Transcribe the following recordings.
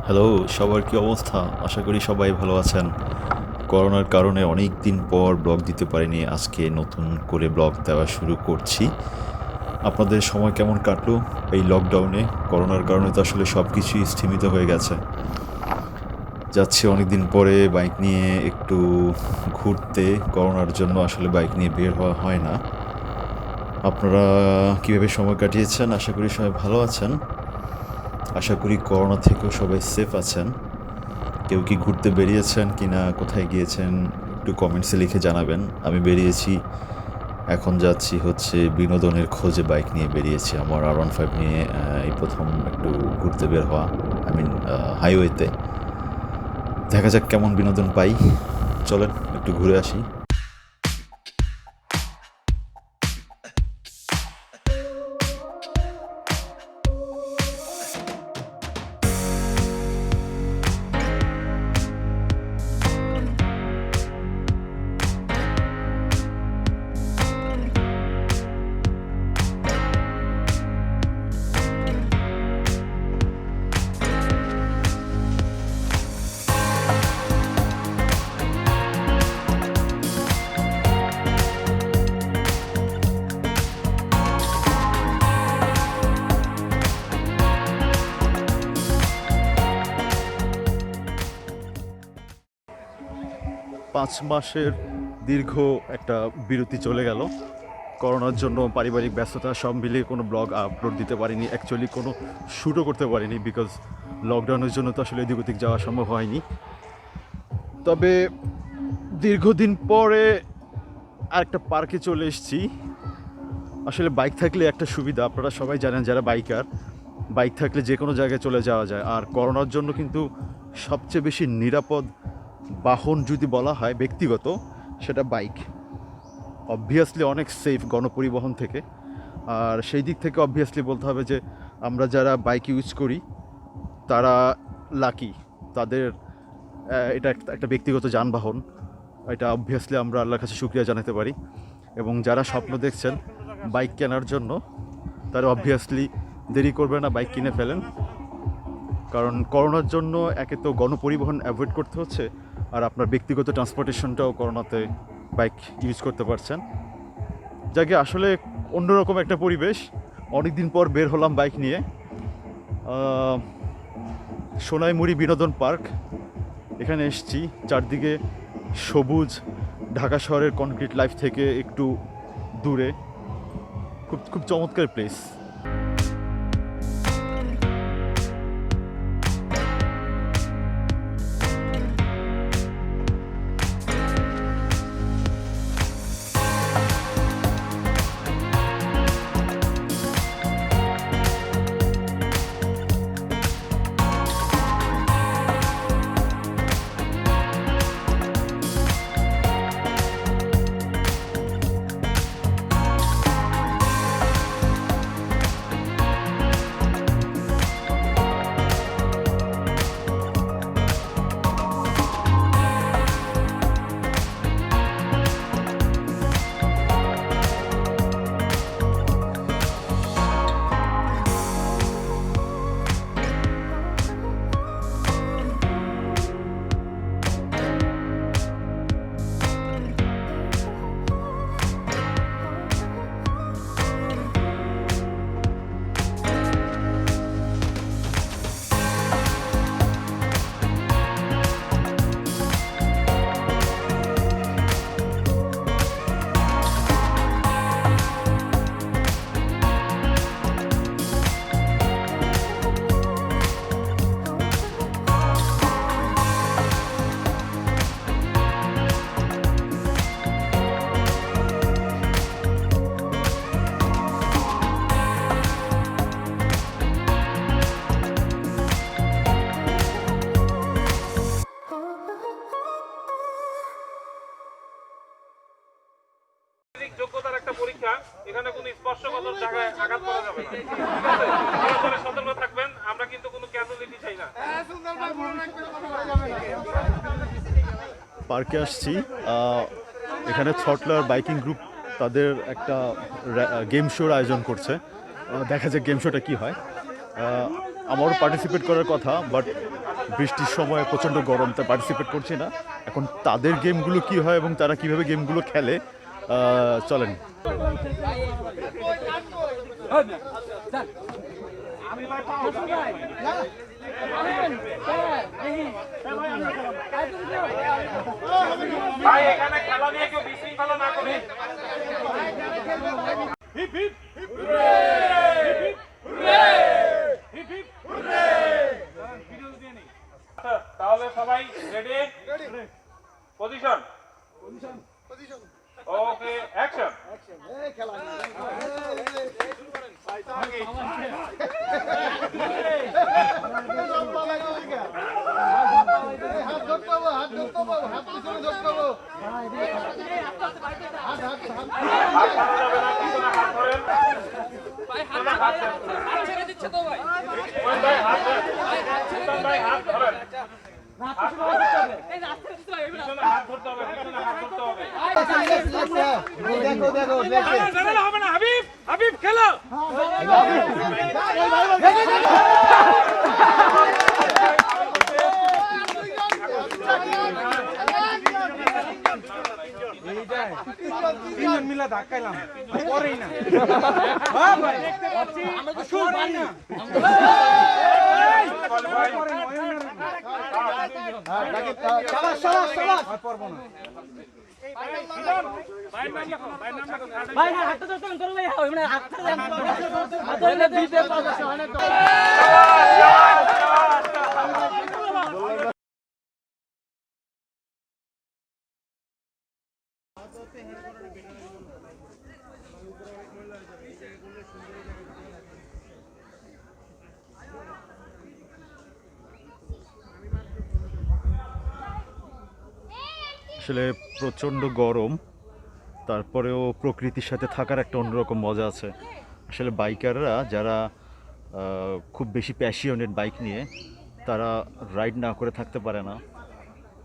Hello, সবার কি অবস্থা? আশা করি সবাই ভালো আছেন। করোনার কারণে অনেক দিন পর ব্লগ দিতে পারিনি, আজকে নতুন করে ব্লগ দেওয়া শুরু করছি। আপনাদের সময় কেমন কাটলো এই লকডাউনে? করোনার কারণে তো আসলে সব কিছুই স্থিমিত হয়ে গেছে। যাচ্ছি অনেক দিন পরে বাইক নিয়ে একটু ঘুরতে। করোনার জন্য আসলে বাইক নিয়ে বের হওয়া হয় না। আপনারা কীভাবে সময় কাটিয়েছেন? আশা করি সবাই ভালো আছেন। আশা করি করোনা থেকেও সবাই সেফ আছেন। কেউ কি ঘুরতে বেরিয়েছেন কি না, কোথায় গিয়েছেন একটু কমেন্টসে লিখে জানাবেন। আমি বেরিয়েছি, এখন যাচ্ছি হচ্ছে বিনোদনের খোঁজে, বাইক নিয়ে বেরিয়েছি। আমার R15 নিয়ে এই প্রথম একটু ঘুরতে বের হওয়া, হাইওয়েতে। দেখা যাক কেমন বিনোদন পাই। চলেন একটু ঘুরে আসি। 5 মাসের দীর্ঘ একটা বিরতি চলে গেল। করোনার জন্য পারিবারিক ব্যস্ততা সব মিলিয়ে কোনো ব্লগ আপলোড দিতে পারিনি, অ্যাকচুয়ালি কোনো শ্যুটও করতে পারিনি, বিকজ লকডাউনের জন্য তো আসলে এদিক ওদিক যাওয়া সম্ভব হয়নি। তবে দীর্ঘদিন পরে আরেকটা পার্কে চলে এসেছি। আসলে বাইক থাকলে একটা সুবিধা, আপনারা সবাই জানেন যারা বাইকার, বাইক থাকলে যে কোনো জায়গায় চলে যাওয়া যায়। আর করোনার জন্য কিন্তু সবচেয়ে বেশি নিরাপদ বাহন যদি বলা হয় ব্যক্তিগত, সেটা বাইক। অবভিয়াসলি অনেক সেফ গণপরিবহন থেকে। আর সেই দিক থেকে অবভিয়াসলি বলতে হবে যে আমরা যারা বাইক ইউজ করি তারা লাকি, তাদের এটা একটা ব্যক্তিগত যানবাহন। এটা অবভিয়াসলি আমরা আল্লাহর কাছে শুকরিয়া জানাতে পারি। এবং যারা স্বপ্ন দেখছেন বাইক কেনার জন্য, তারা অবভিয়াসলি দেরি করবে না, বাইক কিনে ফেলেন। কারণ করোনার জন্য একে তো গণপরিবহন অ্যাভয়েড করতে হচ্ছে, আর আপনার ব্যক্তিগত ট্রান্সপোর্টেশনটাও করোনাতে বাইক ইউজ করতে পারছেন। যাকে আসলে অন্যরকম একটা পরিবেশ। অনেক দিন পর বের হলাম বাইক নিয়ে। সোনাইমুড়ি বিনোদন পার্ক, এখানে এসেছি। চারদিকে সবুজ, ঢাকা শহরের কনক্রিট লাইফ থেকে একটু দূরে, খুব খুব চমৎকার প্লেস। যোগ্যতার একটা পরীক্ষা, এখানে কোনো স্পর্শকাতর জায়গায় আঘাত করা যাবে না। ঠিক আছে, সতর্ক থাকবেন। পার্কে আসছি। এখানে থ্রটলার বাইকিং গ্রুপ তাদের একটা গেম শোর আয়োজন করছে। দেখা যাক গেম শোটা কী হয়। আমারও পার্টিসিপেট করার কথা, বাট বৃষ্টির সময় প্রচণ্ড গরম, তাই পার্টিসিপেট করছি না। এখন তাদের গেমগুলো কী হয় এবং তারা কীভাবে গেমগুলো খেলে চলেন। ভাই এখানে খেলা নিয়ে কেউ বিশৃঙ্খলা না করে। Hip hip hurray! Hip hip hurray! Hip hip hurray! Video দিয়ে নেই। তাহলে সবাই ready? Position position okay action. এই খেলা হাত ধরতে হবে, হাত ধরতে হবে, হাত পিছনে ধরতে হবে। হাত ধরা যাবে না, পিছনে হাত ধরেন। হাত ছেড়ে দিচ্ছে তো ভাই। ভাই হাত ধরেন, ভাই হাত ধরেন। পিছনে হাত ধরতে হবে, পিছনে হাত ধরতে হবে। দেখো দেখো ঝামেলা হবে না। হাবিব হাবিব খেলো। তিনজন মিলা ধাক্কাইলাম পরেই না। আমরা তো শুন পারি না। ভাই না হাতটা তো করো ভাই মানে হাতটা হাতটা দিতে পারছো অনেক। আসলে প্রচণ্ড গরম, তারপরেও প্রকৃতির সাথে থাকার একটা অন্যরকম মজা আছে। আসলে বাইকাররা যারা খুব বেশি প্যাশিয়নেট বাইক নিয়ে, তারা রাইড না করে থাকতে পারে না।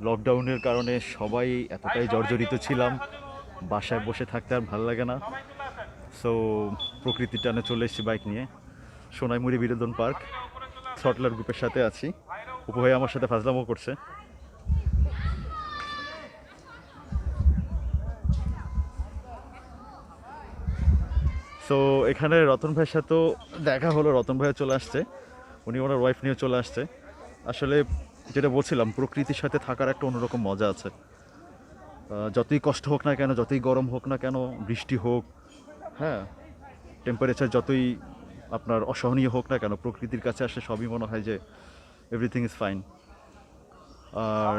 লকডাউনের কারণে সবাই এতটাই জর্জরিত ছিলাম, বাসায় বসে থাকতে আর ভালো লাগে না। সো প্রকৃতির টানে চলে এসেছি বাইক নিয়ে। সোনাইমুড়ি বিনোদন পার্ক, থ্রটলার গ্রুপের সাথে আছি। উপভাই আমার সাথে ফাজলামও করছে। সো এখানে রতন ভাইয়ের সাথেও দেখা হলো। রতন ভাইয়া চলে আসছে, উনি ওনার ওয়াইফ নিয়ে চলে আসছে। আসলে যেটা বলছিলাম, প্রকৃতির সাথে থাকার একটা অন্যরকম মজা আছে। যতই কষ্ট হোক না কেন, যতই গরম হোক না কেন, বৃষ্টি হোক, হ্যাঁ, টেম্পারেচার যতই আপনার অসহনীয় হোক না কেন, প্রকৃতির কাছে আসলে সবই মনে হয় যে এভরিথিং ইজ ফাইন। আর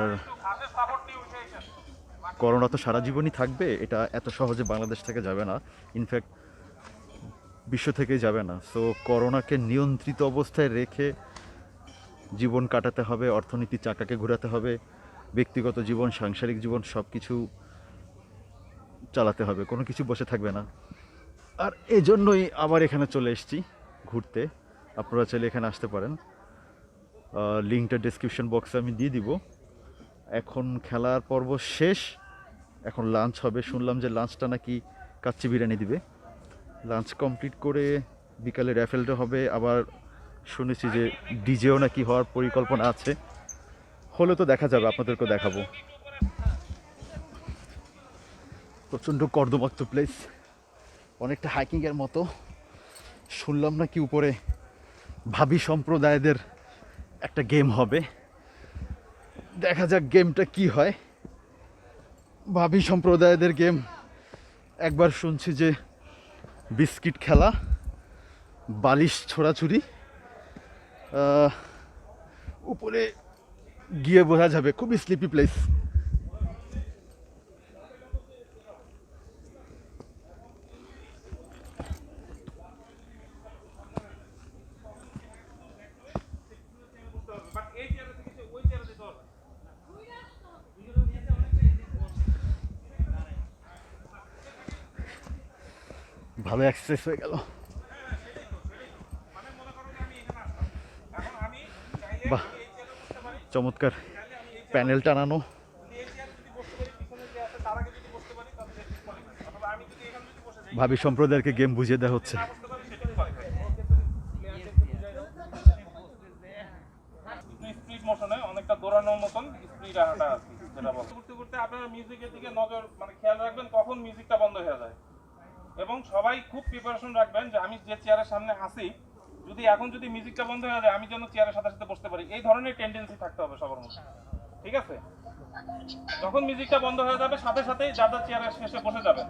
করোনা তো সারা জীবনই থাকবে, এটা এত সহজে বাংলাদেশ থেকে যাবে না, ইনফ্যাক্ট বিশ্ব থেকেই যাবে না। সো করোনাকে নিয়ন্ত্রিত অবস্থায় রেখে জীবন কাটাতে হবে, অর্থনীতির চাকাকে ঘোরাতে হবে, ব্যক্তিগত জীবন, সাংসারিক জীবন সব কিছু চালাতে হবে, কোনো কিছু বসে থাকবে না। আর এজন্যই আবার এখানে চলে এসেছি ঘুরতে। আপনারা চাইলে এখানে আসতে পারেন, লিঙ্কটা ডেসক্রিপশন বক্সে আমি দিয়ে দিব। এখন খেলার পর্ব শেষ, এখন লাঞ্চ হবে। শুনলাম যে লাঞ্চটা নাকি কাচ্চি বিরিয়ানি দিবে। লাঞ্চ কমপ্লিট করে বিকালে র্যাফেলটা হবে। আবার শুনেছি যে ডিজেও নাকি হওয়ার পরিকল্পনা আছে, হলে তো দেখা যাবে, আপনাদেরকেও দেখাবো। প্রচণ্ড কর্দমাক্ত প্লেস, অনেকটা হাইকিংয়ের মতো। শুনলাম নাকি উপরে ভাবি সম্প্রদায়দের একটা গেম হবে, দেখা যাক গেমটা কি হয়। ভাবি সম্প্রদায়দের গেম একবার শুনছি যে বিস্কিট খেলা, বালিশ ছোড়াছুড়ি, উপরে গিয়ে বোঝা যাবে। খুবই স্লিপি প্লেস। ভালো এক্সারসাইজ হয়ে গেল। বাহ, চমৎকার প্যানেল টানানো, ভাবি সম্প্রদায়কে গেম বুঝিয়ে দেওয়া হচ্ছে। স্পিড মোশনে অনেকটা দৌড়ানোর মতন স্পিড আনাটা আছে যেটা বলে। করতে করতে আপনারা মিউজিকের দিকে নজর মানে খেয়াল রাখবেন কখন মিউজিকটা বন্ধ হয়ে যায়, এবং সবাই খুব প্রিপারেশন রাখবেন যে আমি যে চেয়ারের সামনে আছি যদি এখন যদি মিউজিকটা বন্ধ হয়ে যায় আমি যেন চেয়ারের সাথে সাথে বসতে পারি, এই ধরনের টেন্ডেন্সি থাকতে হবে সবার মধ্যে, ঠিক আছে? যখন মিউজিকটা বন্ধ হয়ে যাবে সাথে সাথেই যার যার চেয়ারের শেষে বসে যাবে।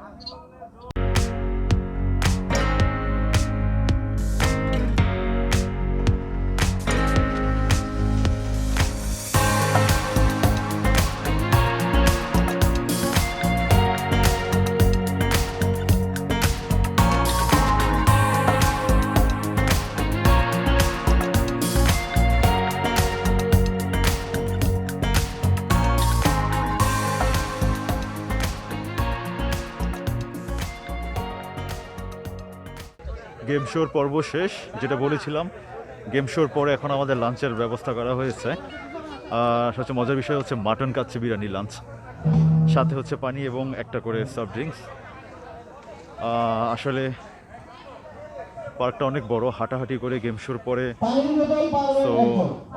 গেম শোর পর্ব শেষ, যেটা বলেছিলাম গেম শোর পরে এখন আমাদের লাঞ্চের ব্যবস্থা করা হয়েছে। সবচেয়ে মজার বিষয় হচ্ছে মাটন কাচ্চি বিরিয়ানি লাঞ্চ, সাথে হচ্ছে পানি এবং একটা করে সফট ড্রিঙ্কস। আসলে পার্কটা অনেক বড়, হাঁটাহাঁটি করে গেম শোর পরে তো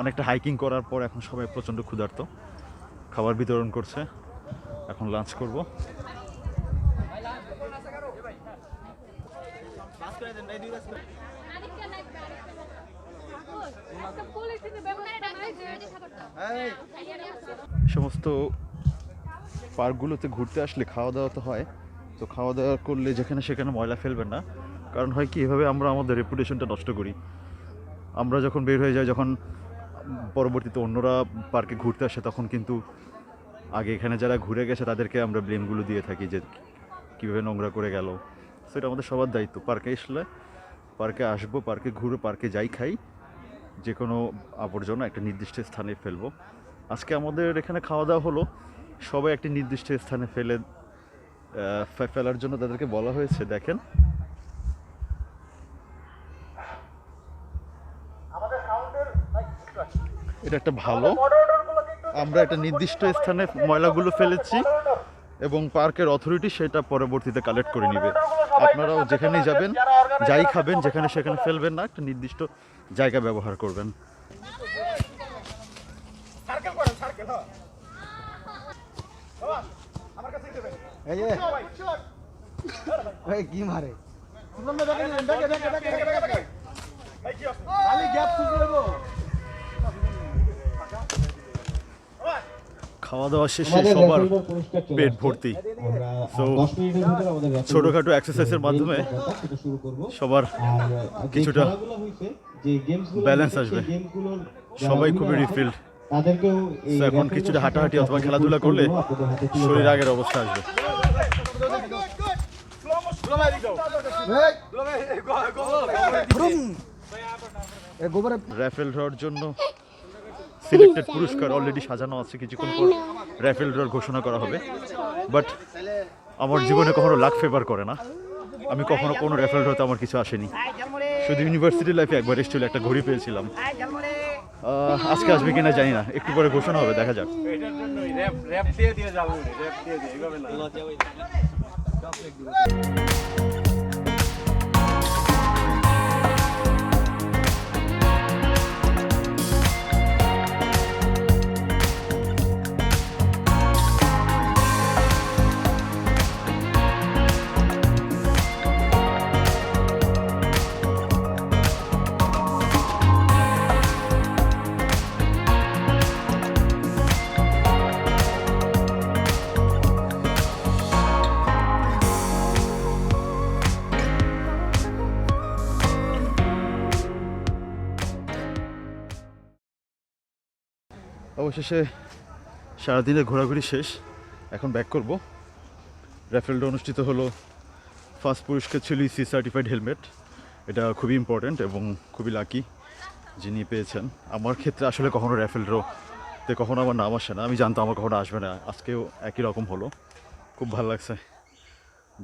অনেকটা হাইকিং করার পর এখন সবাই প্রচণ্ড ক্ষুধার্ত, খাবার বিতরণ করছে, এখন লাঞ্চ করব। সমস্ত পার্কগুলোতে ঘুরতে আসলে খাওয়া দাওয়া তো হয়, তো খাওয়া দাওয়া করলে যেখানে সেখানে ময়লা ফেলবেন না, কারণ হয় কি এভাবে আমরা আমাদের রেপুটেশনটা নষ্ট করি। আমরা যখন বের হয়ে যাই, যখন পরবর্তীতে অন্যরা পার্কে ঘুরতে আসে, তখন কিন্তু আগে এখানে যারা ঘুরে গেছে তাদেরকে আমরা ব্লেমগুলো দিয়ে থাকি যে কীভাবে নোংরা করে গেল। সেটা আমাদের সবার দায়িত্ব। পার্কে আসলে পার্কে আসবো, পার্কে ঘুরে, পার্কে যাই খাই, যে কোনো আবর্জনা একটা নির্দিষ্ট স্থানে ফেলবো। আজকে আমাদের এখানে খাওয়া দাওয়া হলো, সবাই একটি নির্দিষ্ট স্থানে ফেলার জন্য তাদেরকে বলা হয়েছে। দেখেন এটা একটা ভালো, আমরা একটা নির্দিষ্ট স্থানে ময়লাগুলো ফেলেছি এবং পার্কের অথরিটি সেটা পরবর্তীতে কালেক্ট করে নেবে। আপনারাও যেখানেই যাবেন, যাই খাবেন, যেখানে সেখানে ফেলবেন না, একটা নির্দিষ্ট জায়গা ব্যবহার করবেন। কি মারে খাওয়া দাওয়া শেষে সবার পেট ভর্তি, তো ছোটোখাটো এক্সারসাইজের মাধ্যমে সবার কিছুটা ব্যালেন্স আসবে, সবাই খুবই রিফিল্ড। এখন কিছুটা হাঁটাহাঁটি অথবা খেলাধুলা করলে শরীর আগের অবস্থা আসবে। র্যাফেল ড্রর জন্য সিলেক্টেড পুরস্কার অলরেডি সাজানো আছে, কিছুক্ষণ পর র্যাফেল ড্রর ঘোষণা করা হবে। বাট আমার জীবনে কখনো লাক ফেভার করে না, আমি কখনো কোনো র্যাফেল ড্রতে আমার কিছু আসেনি। শুধু ইউনিভার্সিটি লাইফে একবার এসেছিল, একটা ঘড়ি পেয়েছিলাম। আজকে আসবে কিনা জানি না, একটু পরে ঘোষণা হবে, দেখা যাক। অবশেষে সারাদিনের ঘোরাঘুরি শেষ, এখন ব্যাক করব। র্যাফেল ড্র অনুষ্ঠিত হলো, ফার্স্ট পুরস্কার ছিল সি সার্টিফাইড হেলমেট। এটা খুবই ইম্পর্ট্যান্ট এবং খুবই লাকি যিনি পেয়েছেন। আমার ক্ষেত্রে আসলে কখনো র্যাফেল ড্রতে কখনো আমার নাম আসে না, আমি জানতাম আমার কখনো আসবে না, আজকেও একই রকম হলো। খুব ভালো লাগছে,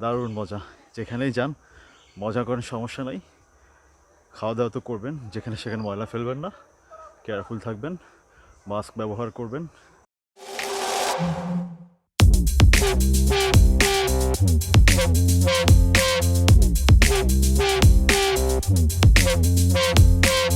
দারুণ মজা। যেখানেই যান মজা করেন, সমস্যা নাই। খাওয়া দাওয়া তো করবেন, যেখানে সেখানে ময়লা ফেলবেন না, কেয়ারফুল থাকবেন, মাস্ক ব্যবহার করবেন। We'll be right back.